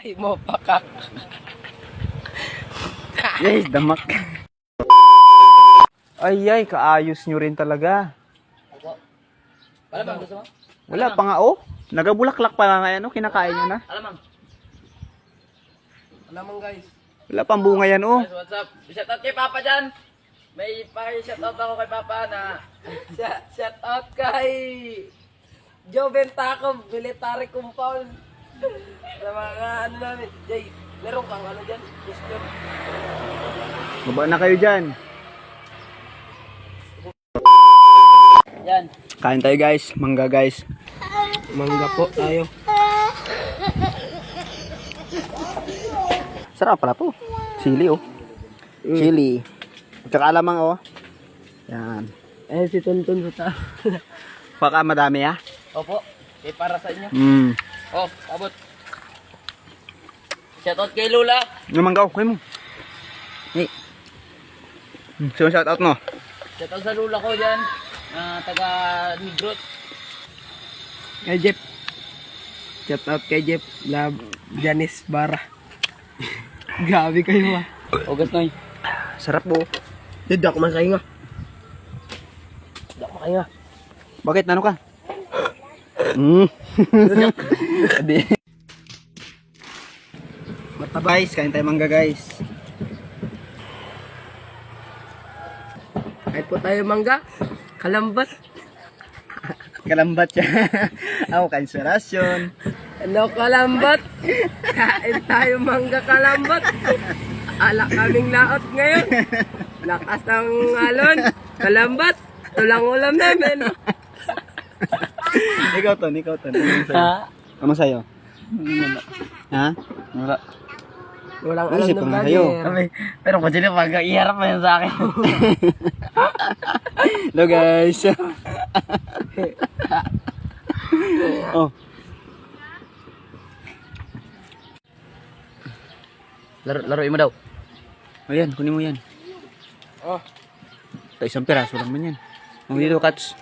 Ay mo pakak. Yes, damak. Ay, kaayos nyo rin talaga. Wala bang gusto mo? Wala pa nga, oh. Nagabulaklak pa nga yan, oh. Kinakain nyo na. Alamang. Alamang guys. Wala pang bunga yan, oh. Guys, what's up? Shout out kay Papa dyan. May pa-shout out ako kay Papa na shout out kay Joe Bentaco, military compound. Sa mga ano namin. Jay, meron kang ano dyan? Question. Baba na kayo dyan. Yan. Kain tayo, guys. Mangga, guys. Mangga po tayo. Sarap pala to. Chili, oh. Chili. Tsaka alamang, oh. Yan. Eh, si Tonton sa taas. Baka madami, ah. Opo. Eh, para sa inyo. Oh, abot. Shout out kay Lula. Yung mangga, oh. Kuhay mo. Hey. Sino shout out mo? Shout out sa Lula ko dyan. Taga Negros. Kay Jeff. Shout out kay Jeff. Love Janice Bara. Grabe kayo ah. August Noy. Sarap, oh. Hindi ako masahinga. Hindi ako makahinga. Bakit? Ano ka? Adi. Guys, kain tayo mangga, guys. Kahit po tayo mangga. Kalambat. Kalambat siya. Ako, kainspirasyon. Ano kalambat? Kain tayo mangga kalambat. Ala kaming laot ngayon. Lakas ng alon. Kalambat. Tulang ulam namin. Ikaw to. Ano sa'yo? Ha? Wala. Walang alam Isip ng ko nga sa'yo. vlogger. Pero kung sila pag iharap pa yan sa akin. Hello, guys. Oh. Laruin mo daw. Ayan, kunin mo yan. Oh. Ito, isang piraso lang man yan. Ang dito, Kats.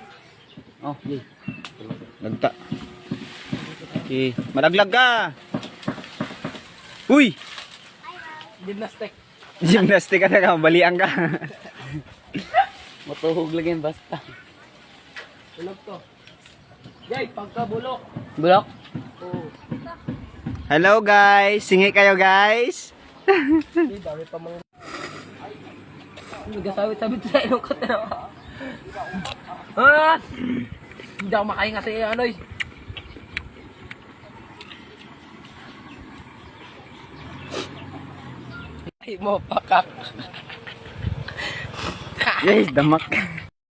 Oh, yay. Lagta. Okay. Malaglag ka! Uy! Gymnastic. Gymnastic ka na ka. Balian ka. Matuhog lang yan basta. Tulog to. Jay, pagkabulok. Bulok? Oo. Hello, guys. Singi kayo, guys. Hindi, dami pa mga... Nagkasawit-sabit sa ilong ko. Ah! Hindi ako makahinga sa iyo, ano eh. Ay mo pakak. Yes, damak.